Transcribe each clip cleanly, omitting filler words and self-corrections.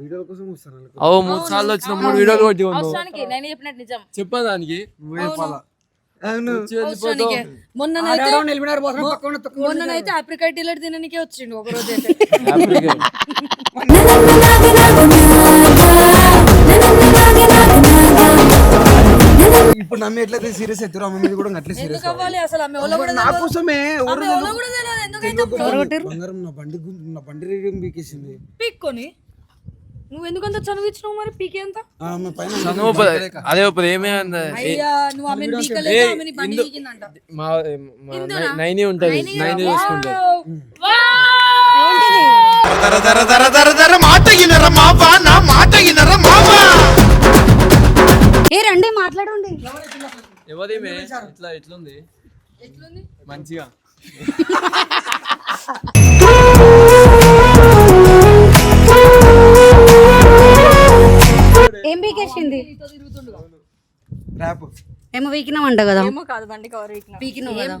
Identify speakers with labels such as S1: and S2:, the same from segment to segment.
S1: వీడియోల కోసం వస్తాను.
S2: ఓ 3 సార్లు వచ్చిన 3 వీడియోలు కొట్టి ఉన్నావు.
S3: అవసరానికి నేను చెప్పినట్టు నిజం.
S2: చెప్పా దానికి
S3: మొన్ననైతే ఆప్రికాట్ డీలర్ తిననికే వచ్చిండు ఒక రోజు అయితే.
S1: ఇప్పుడు నమ్మి ఎట్లయితే సీరియస్ అవుతారు అమ్మ మీద కూడా అట్లే సీరియస్
S3: అవ్వాలి అసలు. ఆమె ఎవరో కూడా
S1: నా కోసమే
S3: ఎందుకైతే
S1: బంగారం నా బండి రేడియం పీకేసింది.
S3: పీక్కొని నువ్వు ఎందుకంత చనువిచ్చినావు మరి పీకేంత?
S2: అదే ఏమే
S3: అయ్యా నువ్వు ఆమెను పీకలేదు, ఆమెని బండి పీకిందంట.
S2: నైని ఉంటది, నైని చూసుకుంటా.
S4: ఏ రండి మాట్లాడండి.
S2: ఎవరిమే ఇట్లా ఎట్లుంది మంచిగా
S4: ఏం పీకేసింది?
S1: ర్యాప్
S4: ఏమో వీకినామంట కదా.
S3: ఏమో కాదు బండి కవర్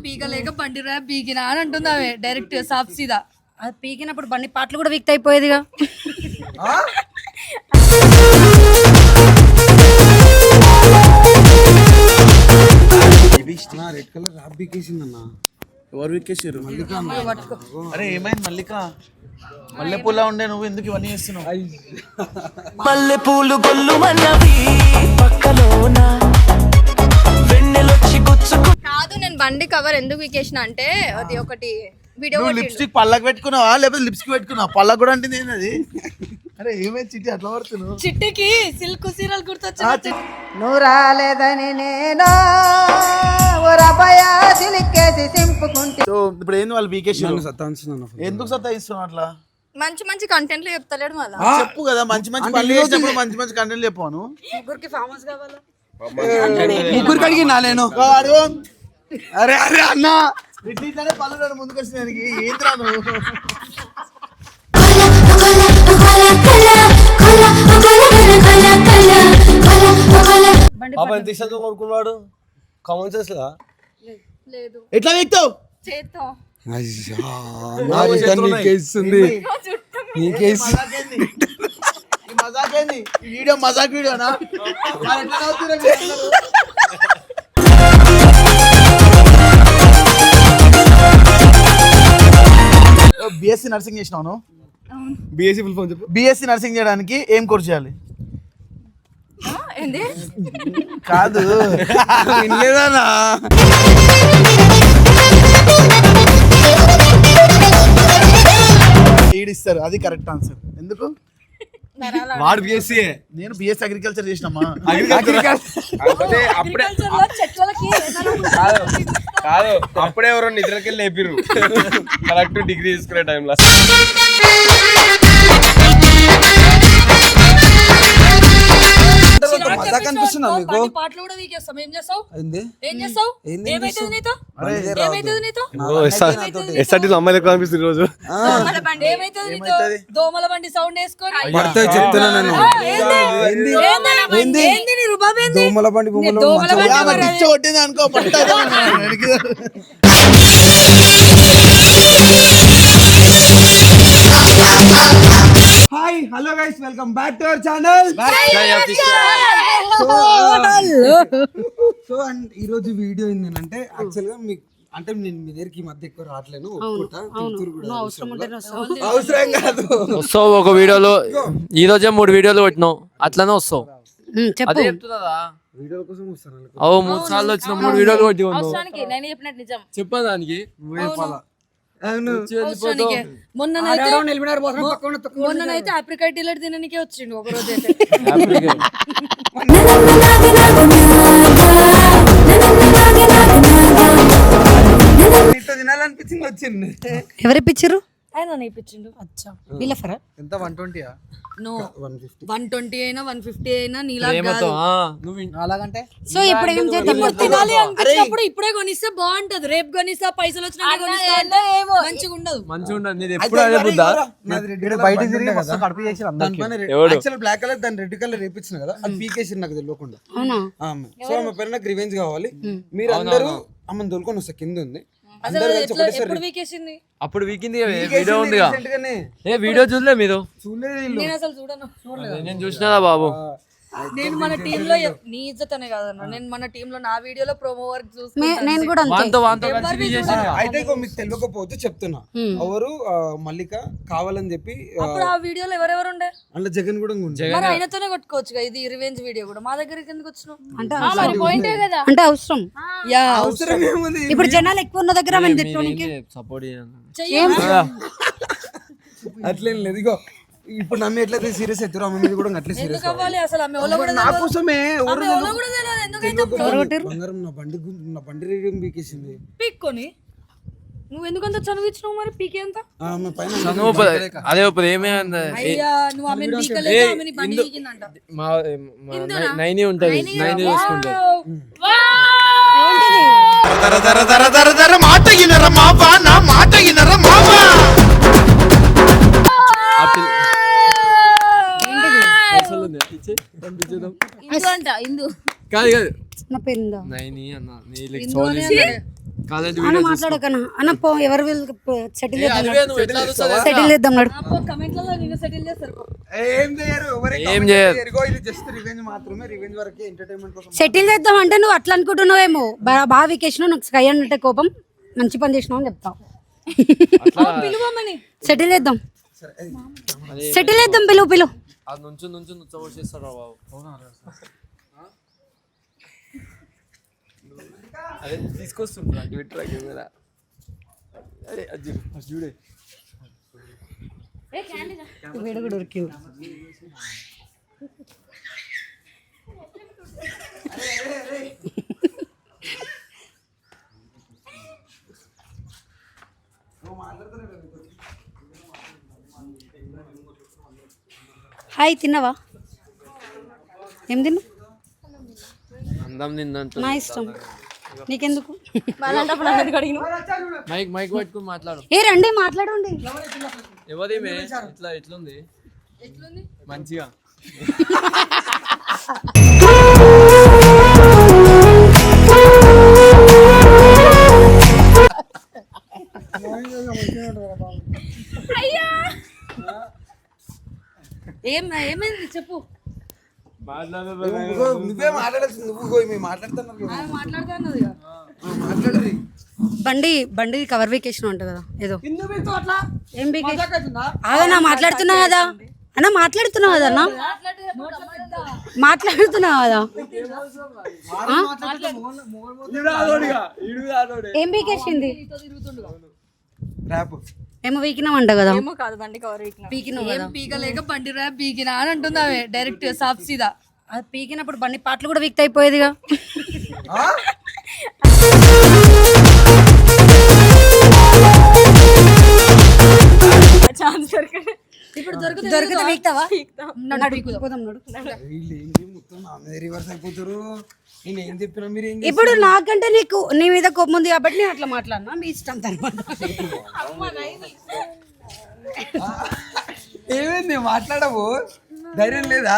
S3: పీకలేక బండి ర్యాప్ పీకినా అని అంటుంది ఆమె డైరెక్ట్ సాఫ్ సీదా.
S4: అది పీకినప్పుడు బండి పాటలు కూడా వీక్ అయిపోయేదిగా.
S1: రెడ్ కలర్ ర్యాప్ పీకేసింది అన్న.
S5: ఎవరు విక్కేసారు? అరే ఏమైంది మల్లిక? మల్లెపూల ఉండే నువ్వు ఎందుకు ఇవన్నీ చేస్తున్నావు?
S6: మల్లెపూలు గొల్లు మన్నవి పక్కలోన వెన్నెలొచ్చి గుచ్చుకు.
S3: కాదు నేను బండి కవర్ ఎందుకు వీకేసిన అంటే అది ఒకటి వీడియో
S5: లిప్స్టిక్ పళ్ళకి పెట్టుకున్నావా లేకపోతే లిప్స్టిక్ పెట్టుకున్నావా? పళ్ళకు కూడా అంటే అది. అరే ఏమైంది చిట్టి అట్లా పడుతున్నావు?
S3: చిట్టికి సిల్క్ సీరియల్ గుర్తొచ్చా?
S7: నువ్వు రాలేదని నేను సింపుకుంటే.
S5: సో ఇప్పుడు ఏంది వాళ్ళు వీకేసారు?
S1: సత్తాంచున్నాను.
S5: ఎందుకు సత్తాయిస్తున్నావు అట్లా?
S3: మంచి మంచి కంటెంట్లు చెప్తలేడు మళ్ళా.
S5: చెప్పు కదా మంచి మంచి పనులు చేసినప్పుడు మంచి మంచి కంటెంట్ చెప్పాను.
S3: ముగ్గురికి ఫేమస్ కావాలా?
S1: ముగ్గురికి అడిగినా నేను.
S5: అరే అరే అన్న ఇట్లనే పనులు ముందుకు వచ్చినానికి ఏంద్రా నువ్వు?
S2: కొనుక్కున్నాడు కామన్ సెన్స్ లా
S3: లేదు
S5: ఎట్లా వ్యక్తావు?
S3: చేత్తో
S5: మజాకేంది వీడియో? మజాక్ వీడియోనా? బిఎస్సి నర్సింగ్ చేసినాను.
S1: బిఎస్సి ఫుల్ ఫామ్ చెప్పు.
S5: బిఎస్సి నర్సింగ్ చేయడానికి ఏం కోర్స్ చేయాలి?
S3: ఏంది
S5: కాదు
S1: వినలేదన్నా.
S5: ఈడిస్తారు అది కరెక్ట్ ఆన్సర్. ఎందుకు?
S1: వాడు బిఎస్సి,
S5: నేను బిఎస్సి అగ్రికల్చర్ చేసినామా.
S2: కాదు అప్పుడే ఎవరో నిద్రకి లేపిర్రు కరెక్ట్ డిగ్రీ తీసుకునే టైంలో.
S1: కనిపిస్తుందా మీకు?
S3: పాటలు కూడా వీకేస్తాం. ఏం చేస్తావు? ఏం చేస్తావు?
S1: ఏంది
S3: ఏమైతుంది నీతో?
S5: అరే
S3: ఏమైతుంది నీతో?
S2: ఎస్ఆర్టీలో అమ్మాయిలు కనిపిస్తుంది రోజు.
S3: దోమల బండి ఏమైతుంది నీతో? దోమల బండి సౌండ్ వేసుకొని
S1: చెప్తున్నా నేను.
S3: ఏంది నీ రుబాబ్ ఏంది?
S1: దోమల బండి
S3: దోమల బండి
S5: కొట్టింది అనుకో పట్టదు.
S1: Hi hello guys, welcome back to our channel. So and ఈ రోజు వీడియో ఏంటంటే యాక్చువల్ గా మీకు అంటే నేను మీ దగ్గరికి ఈ మధ్య ఎక్కువ రావట్లేను. అవసరం కాదు.
S2: వస్తావు ఒక వీడియోలో ఈ రోజే 3 వీడియోలు కొట్టినావు అట్లనే వస్తావు. అదే చెప్తున్నదా
S1: వీడియోల కోసం వస్తాను.
S2: ఓ 3 సార్లు వచ్చిన 3 వీడియోలు కొట్టి ఉన్నావు.
S3: అవసరానికి నేను చెప్పినట్టు నిజం.
S2: చెప్పా దానికి
S3: మొన్ననైతే ఆప్రికాట్ డీలర్ తిననికే వచ్చిండు ఒక రోజు అయితే.
S1: తినాలనిపించింది వచ్చింది.
S4: ఎవరిప్పించారు?
S3: ఆయన నేర్పించిండు. అచ్చా
S4: వీళ్ళఫరా
S5: ఎంత 120?
S3: నో 120 అయినా 150 అయినా నీలా
S2: ప్రేమతో
S5: అలాగంటే.
S4: సో ఇప్పుడు ఏం చేద్దాం?
S3: ఇప్పుడు తినాలి అనిపించినప్పుడు ఇప్పుడే కొనిస్తే బాగుంటది. రేపు కొనిస్తా పైసలు వచ్చినా కొనిస్తా అంటే మంచిగా ఉండదు.
S2: మంచిగా ఉండదు. నీది ఎప్పుడు అదే బుద్ధా?
S1: బయట బ్లాక్ కలర్ దాని రెడ్ కలర్ రేపించిన కదా, అది పీకేసి నాకు తెలియకుండా. సో ఆమె పేరు నాకు రివెంజ్ కావాలి. మీరు అందరూ అమ్మని దొరుకొని వస్తా, కింద ఉంది
S3: అసలు ఎప్పుడు వీకేసింది?
S2: అప్పుడు వీకింది వీడియో ఉందిగా. ఏ వీడియో చూడలే మీరు?
S3: నేను అసలు చూడను.
S2: నేను చూసినా బాబు.
S3: నేను మన టీమ్ లో నీ ఇజ్జతనే కాదన్న, నేను మన టీమ్ లో నా వీడియోలో ప్రోమో వర్క్ చూసుకుంటాను.
S4: నేను కూడా అంతే.
S2: వాంతో కలిసి చేసిన
S1: అయితే ఇంకో మీకు తెలియకపోతే చెప్తున్నా, ఎవరు మల్లిక కావాలని చెప్పి
S3: అప్పుడు ఆ వీడియోలో ఎవరెవరు ఉండే?
S1: అందులో జగన్ కూడా ఉంది.
S3: మరి ఆయనతోనే కొట్టుకోవచ్చు ఇది రివెంజ్ వీడియో కూడా. మా దగ్గరికి ఎందుకు వచ్చినావు?
S4: అంటే
S3: పాయింటే కదా.
S4: అంటే అవసరం.
S3: యా
S1: అవసరం ఏముంది?
S4: ఇప్పుడు జనాలు ఎక్కువ ఉన్న దగ్గర మేము తిట్టడానికి
S2: సపోర్ట్
S1: అట్లేం లేదు. ఇగో ఇప్పుడు నమ్మి ఎట్లయితే సీరియస్ అవుతారు, ఆమె మీద కూడా అట్లే సీరియస్
S3: ఎందుకు అవ్వాలి అసలు? ఆమె ఎవరో కూడా
S1: నా కోసమే.
S3: ఆమె ఎవరో కూడా తెలియదు. ఎందుకైతే
S1: బంగారం నా బండి రేడియం బీకేసింది.
S3: పీక్కొని నువ్వు ఎందుకంత చనువిచ్చినావు? మరి పీకే అంత
S1: ఆమె పైన
S2: అదే ఇప్పుడు ఏమే
S3: అయ్యా, నువ్వు ఆమెను పీకలేదు, ఆమెని బండి పీకిందంట.
S2: మా నైని ఉంటది, నైని చూసుకుంటా.
S5: మాట ఇనర మావా, నా మాట ఇనర మావా.
S2: కాదు కాదు
S4: నా పేరుందా
S2: నైని అన్న నీళ్ళకి
S3: ఇందులోనే అన్నాడు.
S2: కాలేజ్
S4: అన్న మాట్లాడకన్నా అన్న పో ఎవరు సెటిల్ చేద్దాం సెటిల్
S2: ఏం
S4: చేద్దాం నాడు.
S3: అప్పో కమెంట్లలో నిన్ను సెటిల్ చేస్తారు.
S1: ఏం చేయరు,
S2: ఏం చేయరు.
S1: ఇది జస్ట్ రివెంజ్ మాత్రమే, రివెంజ్ వరకే, ఎంటర్టైన్మెంట్ కోసం.
S4: సెటిల్ చేద్దాం అంటే నువ్వు అట్లా అనుకుంటున్నావేమో. బాగా వీకేసినావు, నాకు స్కై అంటే కోపం, మంచి పని చేసినావు అని చెప్తావు.
S3: పిలువమని
S4: సెటిల్ చేద్దాం, సెటిల్ చేద్దాం, పిలువు.
S2: అది నుంచి వచ్చేస్తారా బాబు? అదే తీసుకొస్తుంటా ట్విట్టర్ కెమెరా. అదే అది చూడే
S4: వీడు కూడా ఉరికింది. హాయ్, తిన్నావా? ఏం తిన్నా?
S2: అందం నిన్నంట.
S4: నా ఇష్టం, నీకెందుకు?
S2: మైక్ పట్టుకుని మాట్లాడు.
S4: ఏ రండి మాట్లాడండి.
S2: ఎవరి ఎట్లుంది మంచిగా?
S3: ఏమైంది చెప్పు.
S1: నువ్వే మాట్లాడాల్సింది. నువ్వు మేము మాట్లాడుతున్నావు,
S3: మాట్లాడుతున్నది
S4: బండి కవర్ వీకేషన్ అంట కదా ఏదో. ఏం వీకేషన్? ఆగనా మాట్లాడుతున్నా కదా అన్న, మాట్లాడుతున్నావు కదా అన్న, మాట్లాడుతున్నావు కదా. ఏం వీకేసింది?
S1: ర్యాప్
S4: ఏమో వీకినామంట కదా.
S3: ఏమో కాదు, బండి కవర్
S4: పీకినావు కదా.
S3: పీకలేక బండి ర్యాప్ పీకినా అని అంటుందావే డైరెక్ట్ సాఫ్ సీదా.
S4: అది పీకినప్పుడు బండి పాటలు కూడా వీక్ అయిపోయేదిగా.
S3: ఛాన్స్ ఇప్పుడు
S4: దొరికితే వీక్తావా?
S1: రివర్స్ అయిపోతారు. నేను ఏం చెప్పినా మీరు ఏం
S4: ఇప్పుడు నాకంటే నీకు నీ మీద కోపం ఉంది కాబట్టి నేను అట్లా మాట్లాడినా, మీ ఇష్టం తర్వాత.
S1: ఏమైంది మాట్లాడవు? ధైర్యం లేదా?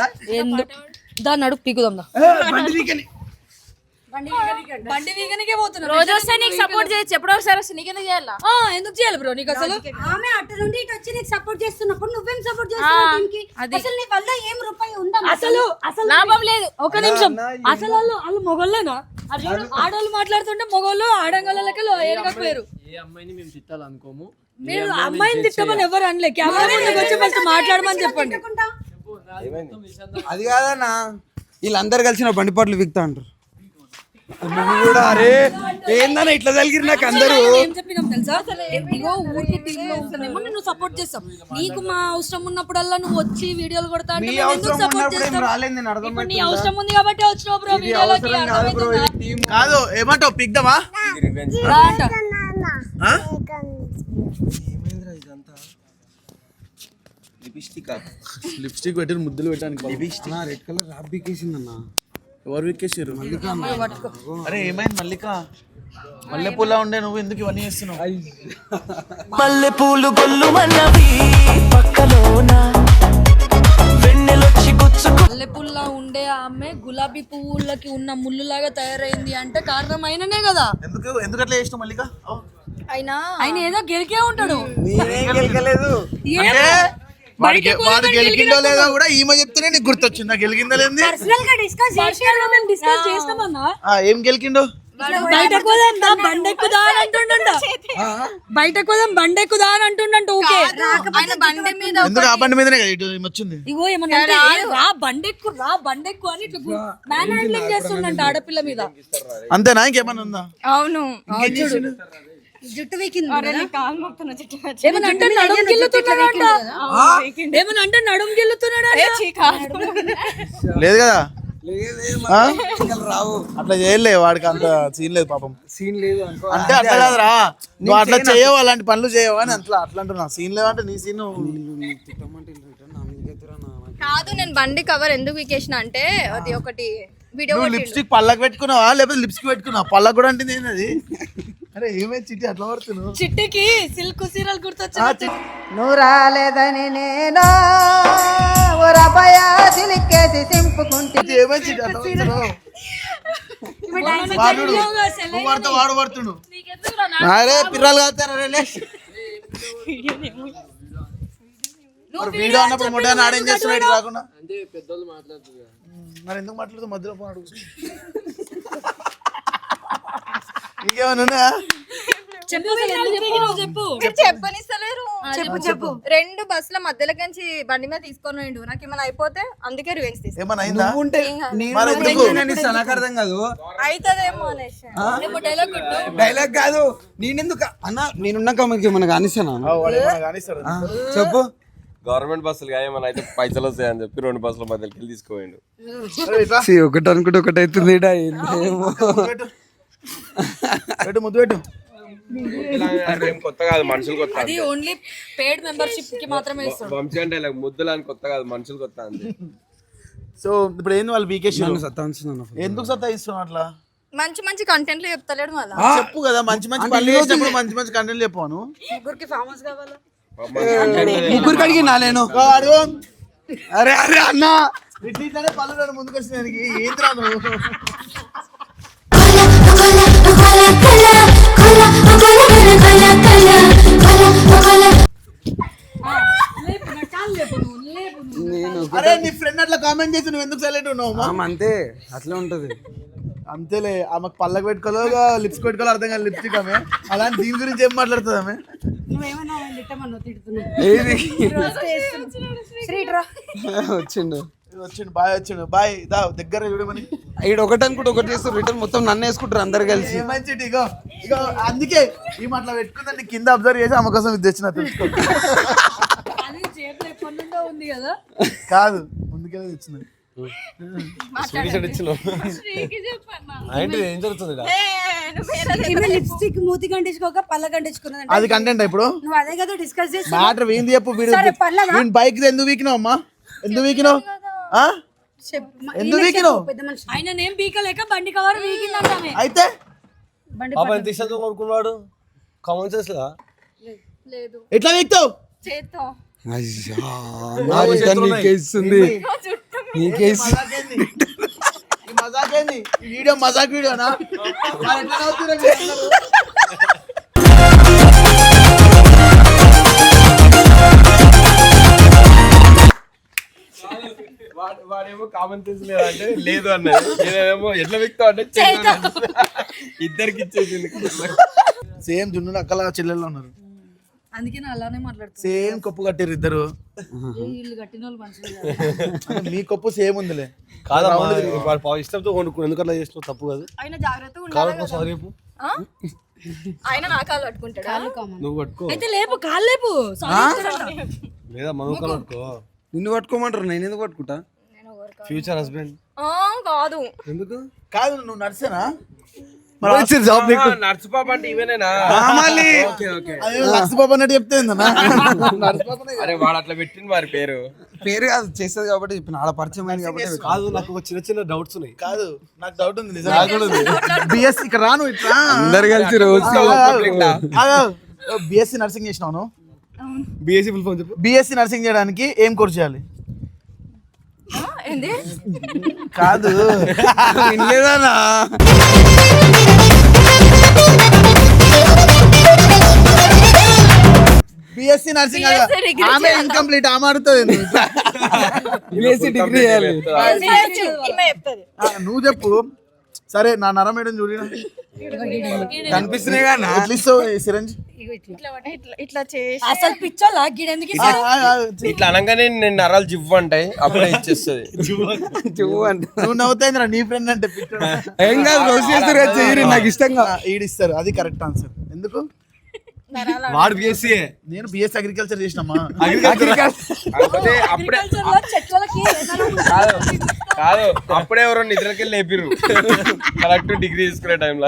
S3: దాన్ని అడుగు పీకుదాం. బండి వీగనికే పోతున్నా.
S8: రోజు వస్తే నీకు సపోర్ట్ చేయొచ్చు, ఎప్పుడో ఒకసారి వస్తే నీకెందుకు చేయాలా?
S3: ఎందుకు చేయాలి బ్రో నీకు? అసలు
S4: ఆమె అటు నుండి ఇటు వచ్చి నీకు సపోర్ట్ చేస్తున్నప్పుడు నువ్వేం సపోర్ట్ చేస్తున్నావు? అసలు నీ వల్ల ఏం రూపాయి ఉందా?
S3: అసలు
S8: లాభం లేదు.
S3: ఒక నిమిషం, అసలు వాళ్ళు మొగోళ్ళేనా? ఆడవాళ్ళు మాట్లాడుతుంటే మొగోళ్ళు ఆడంగళ్ళకి ఏడకపోయారు.
S2: ఏ అమ్మాయిని మేము తిట్టాలనుకోము.
S3: మీరు అమ్మాయిని తిట్టమని ఎవరు అనలే. కెమెరా ముందుకు వచ్చి ఫస్ట్ మాట్లాడమని చెప్పండి.
S1: అది కాదన్నా, వీళ్ళందరూ కలిసి నా బండి పాటలు విక్తా అంటారు. నువ్వు కూడా అరే ఏందన్నా ఇట్లా కలిగిరు నాకు అందరూ.
S3: ఏం చెప్పినాం తెలుసా? ఇగో ఊరికి టీంలో ఉంటున్నామో నువ్వు సపోర్ట్ చేస్తాం. నీకు మా అవసరం ఉన్నప్పుడల్లా నువ్వు వచ్చి వీడియోలు కొడతా అంటే మేము ఎందుకు సపోర్ట్ చేస్తాం? ఇప్పుడు నీ అవసరం ఉంది కాబట్టి వచ్చినావు బ్రో వీడియోలోకి. అర్థమవుతుందా?
S5: కాదు ఏమంటావు? పిక్దమా
S3: రా అంట.
S5: లిప్స్టిక్ పెట్టి ముద్దులు పెట్టడానికి.
S1: రెడ్ కలర్ ర్యాప్ బీకేసిందన్నా.
S5: ఎవరు విక్కేసారు? అరే ఏమైంది మల్లిక? మల్లెపూలా ఉండే నువ్వు ఎందుకు ఇవన్నీ చేస్తున్నావు?
S6: మల్లెపూలు గొల్లుమన్నవి పక్కలోన వెన్నెలొచ్చి గుచ్చుకు
S3: మల్లెపూల్లా ఉండే ఆమె గులాబీ పువ్వులకి ఉన్న ముళ్ళులాగా తయారైంది అంటే కారణం అయిననే కదా.
S5: ఎందుకు అట్లా చేసినావు మల్లిక?
S3: ఆయన ఏదో గెలికే ఉంటాడు.
S1: నేనేం గెలకలేదు.
S5: వాడు గెలికిందో లేదో కూడా ఈమె చెప్తేనే నీకు గుర్తొచ్చిందా? గెలికిందో లేని
S3: డిస్కస్ చేస్తామన్నా.
S5: ఏం గెలికిండో?
S3: బయటకు పోదాం బండెక్కుదా అని అంటుండ. బయటకు పోదాం బండెక్కుదా అని అంటుండంట. ఓకే
S5: ఎందుకు ఆ బండి మీదనే కదా ఇటు ఈమె వచ్చింది?
S3: ఇగో ఏమన్నా రా బండెక్కు అని ఇట్లా మ్యాన్ హ్యాండ్లింగ్ చేస్తుండంట ఆడపిల్ల మీద.
S5: అంతేనా? ఇంకేమన్నా ఉందా?
S8: అవును
S4: జుట్టు వీకింది
S3: ఏమన్నా అంటే నడుము గిల్లుతున్నాడంట. ఏమన్నా అంటే నడుము గిల్లుతున్నాడంట.
S5: లేదు కదా? ఆ?
S1: రావు
S5: అట్లా చేయలే, వాడికి అంత సీన్ లేదు పాపం.
S1: సీన్ లేదు అనుకో.
S5: అంటే అట్లా కాదురా, నువ్వు అట్లా చేయవు, అలాంటి పనులు చేయవు అని అట్లా అంటున్నా. సీన్ లేవంటే నీ సీన్
S8: కాదు. నేను బండి కవర్ ఎందుకు వీకేసిన అంటే అది ఒకటి వీడియో
S5: లిప్స్టిక్ పళ్ళకు పెట్టుకున్నావా లేకపోతే లిప్స్టిక్ పెట్టుకున్నావా? పళ్ళకు కూడా అంటే ఏంది అది? అరే ఏమైంది చిట్టి అట్లా పడుతున్నావు?
S3: చిట్టికి సిల్క్ సీరియల్ గుర్తొచ్చింది.
S7: నువ్వు రాలేదని నేను ఓ రపాయ సిలిక్కేసి సింపుకుంటే.
S5: ఏమైంది చిట్టి అట్లా పడుతున్నావు? వాడు పడుతుండు. అరే పిల్లలు కాస్తారా? వీడియో అన్నప్పుడు మొట్ట ఆడేం చేస్తున్నాడు రాకుండా? మరి ఎందుకు మాట్లాడుతూ మధ్యలో పోడు? ఇంకేమన్నా
S8: చెప్పనిస్తలేరు. చెప్పు 2 బస్సుల మధ్యలో నుంచి బండి మీద తీసుకొని పోయిండు. నాకు ఏమైనా అయిపోతే అందుకే రివెంజ్ తీసుకు.
S5: ఏమన్నా అయిందా?
S1: నాకు అర్థం కాదు.
S8: అవుతుందేమో అనేసి
S1: డైలాగ్ కాదు. నేనెందుకు అన్న నేనున్నాక మనకి ఏమన్నా కానిస్తానా? చెప్పు.
S9: గవర్నమెంట్ బస్సులు ఏమన్నా అయితే పైసలు వస్తాయని చెప్పి 2 బస్సుల మధ్యకి వెళ్ళి తీసుకోండు.
S1: ఒకటి అనుకుంటే ఒకటి అవుతుంది.
S5: ముద్దు పెట్టు.
S9: కొత్త కాదు, మనుషులు కొత్త.
S3: అది ఓన్లీ పేడ్ మెంబర్షిప్ కి మాత్రమే ఇస్తాడు.
S9: వంశీ అంటే ఇలా ముద్దులు అని కొత్త కాదు, మనుషులు కొత్త అంతే.
S5: సో ఇప్పుడు ఏంది వాళ్ళు వీకేషన్ ఎందుకు సత్తా ఇస్తున్నావు అట్లా?
S8: మంచి మంచి కంటెంట్లు చెప్తలేడు మళ్ళీ.
S5: చెప్పు కదా, మంచి మంచి పనులు చేసినప్పుడు మంచి మంచి కంటెంట్ చెప్పాను.
S3: ముగ్గురికి ఫేమస్ కావాలా?
S1: ముగ్గురికి అడిగినా నేను. అరే అరే అన్న
S5: ఇట్లనే పనులు ముందుకు వచ్చినానికి ఏంద్రా నువ్వు? అరే నీ ఫ్రెండ్ అట్లా కామెంట్ చేసి నువ్వు ఎందుకు సైలెంట్ ఉన్నావు?
S1: అంతే అట్లా ఉంటది.
S5: అంతేలే, ఆమెకు పళ్ళకు పెట్టుకోలో లిప్స్ పెట్టుకోవాలి అర్థం కాదు. లిప్స్టిక్ ఆమె అలాంటి దీని గురించి ఏం మాట్లాడుతుంది ఆమె?
S1: వచ్చిండు
S5: బాయ్ బాయ్ దా దగ్గర చూడమని.
S1: ఇక్కడ ఒకటి అనుకుంటే ఒకటి చేస్తారు, రిటర్న్ మొత్తం నన్ను వేసుకుంటారు అందరు కలిసి.
S5: మంచి ఇగో ఇగో అందుకే ఈ అట్లా పెట్టుకుందండి కింద అబ్జర్వ్ చేసి ఆమె కోసం ఇది తెచ్చిన తెలుసుకో.
S3: ఉంది కదా
S5: కాదు ముందుకెళ్ళి తెచ్చింది.
S4: లిప్స్టిక్ మూతి కంటించుకోక పళ్ళ కంటించుకున్నది.
S5: అది కంటెంట్ ఇప్పుడు
S4: నువ్వు అదే కదా డిస్కస్ చేసి
S5: మ్యాటర్ ఏంది చెప్పు. వీడి బైక్ ఎందుకు వీకినావు అమ్మా? ఎందుకు వీకినావు? ఎందుకు వీకినావు?
S3: ఆయన నేమ్ పీకలేక బండి కవర్ వీకిందంటామే.
S5: అయితే
S9: కొనుక్కున్నాడు కామన్ సెన్స్
S8: లేదు
S5: ఎట్లా వీక్తావు?
S8: చేత్తో
S1: నీకేస్తుంది నీకేసి
S5: మజాక్ ఏంది? ఈ వీడియో మజాక్ వీడియోనా? ఎట్లా నవ్వుతున్నారు?
S9: వాడేమో కామన్ సెన్స్ లేదంటే లేదు అన్నది, నేనేమో ఎట్లా వ్యక్తం అంటే ఇద్దరికి ఇచ్చేసింది.
S5: సేమ్ జున్ను అక్కల చెల్లెల్లో ఉన్నారు.
S3: అందుకే నా అలానే మాట్లాడుతున్నా.
S5: సేమ్ కప్పు కట్టారు ఇద్దరు.
S3: ఇల్లు కట్టిన వాళ్ళు మనుషులు
S5: మీ కప్పు సేమ్ ఉందిలే.
S9: ఇష్టంతో కొనుక్కుని ఎందుకు అట్లా చేసినావు? తప్పు కాదు.
S8: ఆయన జాగ్రత్తగా ఉండాలి. ఆయన నా కాలు పట్టుకుంటాడా?
S9: నువ్వు పట్టుకో.
S3: అయితే లేపు కాళ్ళు లేపు.
S9: లేదా మనకు పట్టుకో.
S1: నిన్ను పట్టుకోమంటారు, నేను ఎందుకు పట్టుకుంటా?
S9: ఫ్యూచర్ హస్బెండ్
S8: కాదు.
S9: ఎందుకు
S5: కాదు? నువ్వు నడిచేనా?
S9: నర్సుపాప అంటే ఇవేనేనా?
S5: లక్ష్మీబాబు అన్నట్టు చెప్తే
S9: అరే వాడు అట్లా పెట్టింది వారి పేరు
S1: కాదు చేస్తుంది కాబట్టి చెప్పిన ఆడ పరిచయం అయింది కాబట్టి.
S9: కాదు నాకు చిన్న చిన్న డౌట్స్ ఉన్నాయి.
S5: కాదు నాకు డౌట్ ఉంది బిఎస్సి ఇక్కడ రాను ఇట్లా
S1: అందరు కలిసి
S5: బిఎస్సి నర్సింగ్ చేసినాను.
S9: బిఎస్సి ఫుల్ ఫామ్ చెప్పు.
S5: బిఎస్సి నర్సింగ్ చేయడానికి ఏం కోర్స్ చేయాలి?
S8: ఏంది?
S5: కాదు
S1: వినలేదానా?
S5: బిఎస్సి నర్సింగ్ ఆమె ఇన్కంప్లీట్ ఆమె ఆడుతుంది
S1: బిఎస్సి డిగ్రీ చేయాలి.
S8: ఈమె చెప్తుంది.
S5: నువ్వు చెప్పు. సరే నా నరం మేడం చూడినా
S1: కనిపిస్తున్నాయి కదా
S5: ఎట్లా ఇస్తావు సిరంజ్?
S8: ఇట్లా చేసి
S3: అసలు పిచ్చోలా గిడెందుకు
S9: ఇట్లా అనగానే నేను నరాలు జివ్వు అంటాయి అప్పుడే ఇచ్చేస్తుంది.
S5: నువ్వు నవ్వుతాయిందిరా నీ ఫ్రెండ్ అంటే పిచ్చోడు.
S1: ఏం కాదు రోజు చేస్తారు కదా, చెయ్యరు నాకు ఇష్టంగా.
S5: ఈడిస్తారు, అది కరెక్ట్ ఆన్సర్. ఎందుకు?
S9: వాడు బిఎస్సీ
S5: నేను బిఎస్సి అగ్రికల్చర్ చేసినామా?
S9: కాకపోతే అప్పుడే
S3: చెట్లకి
S9: కాదు కాదు అప్పుడే ఎవరో నిద్రకెళ్ళి లేపిర్రు కరెక్ట్ డిగ్రీ తీసుకునే టైంలో.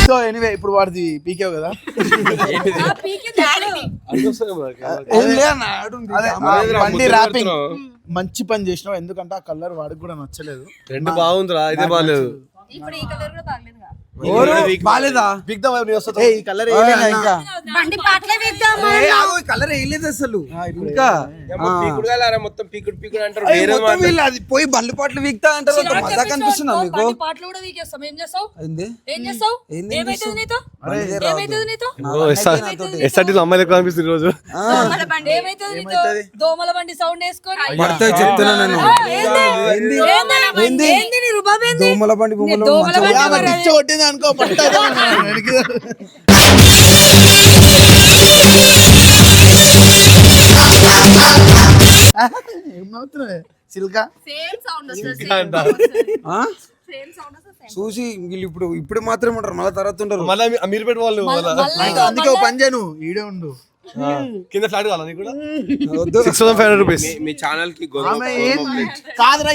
S5: సో ఎనీవే ఇప్పుడు వాడిది పీకేవ్ కదా.
S1: ఏం లే అన్న, ఆడుంది.
S5: అదే, బండి ర్యాపింగ్ మంచి పని చేసినావు. ఎందుకంటే ఆ కలర్ వాడికి కూడా నచ్చలేదు.
S9: రెండు బాగుందిరా, ఇదే బాగాలేదు.
S8: ఇప్పుడు ఈ కలర్ కూడా బాగలేదుగా.
S1: ఎవరు? బాలేదా? ఏయ్, ఈ కలర్ వేయలేదా ఇంకా?
S4: బండి పాటలే వేద్దామా?
S1: ఏయ్, ఆగు, ఈ కలర్ వేయలేదు అసలు ఇంకా.
S9: పీకుడు కాలారా మొత్తం పీకుడు పీకుడు అంటారు.
S1: ఏయ్,
S9: వేరే
S1: మొత్తం వీళ్ళు అది పోయి బండ్లు పాటలు వీక్తా అంటారు. అంత మజా కనిపిస్తున్నా మీకు?
S3: పాటలు కూడా వీకేస్తాం. ఏం చేస్తావు?
S1: ఏంది?
S3: ఏం చేస్తావు?
S1: ఏంది
S3: ఏమైతుంది నీతో?
S1: బండి
S3: ఏమైతుంది నీతో?
S9: ఎస్ఆర్టీలో అమ్మాయిలు కనిపిస్తుంది రోజు.
S3: ఏమైతుంది నీతో? దోమల బండి సౌండ్ వేసుకొని
S1: పడతాయి చెప్తున్నా నేను.
S3: ఏంది?
S1: ఏంది?
S3: ఏంది నీ రుబాబ్ ఏంది?
S1: దోమల బండి బొమ్మలు
S3: దోమల బండి
S5: ఆమె పిచ్చి కొట్టింది అనుకో పట్టదు. ఏం నవ్వుతున్నావే సిల్కా?
S8: సేమ్ సౌండ్ వస్తుంది.
S1: ఆ?
S8: సేమ్ సౌండ్ వస్తుంది.
S1: చూసి వీళ్ళు ఇప్పుడు మాత్రం ఉంటారు, మళ్ళీ తర్వాత ఉంటారు.
S9: మళ్ళీ మీరు పెట్టి వాళ్ళు
S5: అందుకే ఓ పని చేయను, ఈడే ఉండు.
S9: కింద ఫ్లాట్ కావాలా నీకు కూడా?
S1: వద్దు.
S9: 6,500 రూపీస్. మీ ఛానల్ కి
S5: ఆమె కాదురా,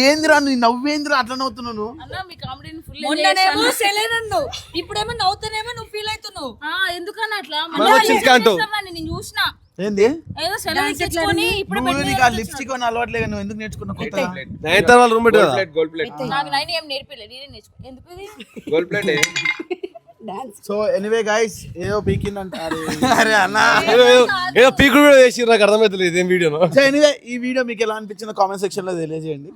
S5: ఏందిరా నీ నవ్వేందిరా అట్లా నవ్వుతున్నావు నువ్వు?
S8: అన్న మీ కామెడీని ఫుల్
S3: మొన్ననేమో సెలైనన్ను, ఇప్పుడేమో నవ్వుతానేమో నువ్వు ఫీల్ అవుతున్నావు.
S8: ఎందుకన్నా అట్లా నేను చూసిన
S5: ఏంది?
S8: ఏదో సెలవు తెచ్చుకొని ఇప్పుడు
S5: నువ్వు నీకు ఆ లిప్స్టిక్ అని అలవాట్లేదు, నువ్వు ఎందుకు నేర్చుకున్నావు కొత్తగా?
S9: రూమ్ పెట్టి గోల్డ్ ప్లేట్
S8: నాకు నైన్ ఏం నేర్పిలేదు, నేనే నేర్చుకో. ఎందుకు ఇది
S9: gold plate.
S5: So anyway guys, ఏదో పీకింది అంటారు.
S1: అరే అన్న,
S9: ఏదో పీకుడు కూడా వేసి నాకు అర్థమవుతుంది ఇదేం వీడియోను.
S5: సో ఎనీవే ఈ వీడియో మీకు ఎలా అనిపించిందో కామెంట్ సెక్షన్ లో తెలియజేయండి.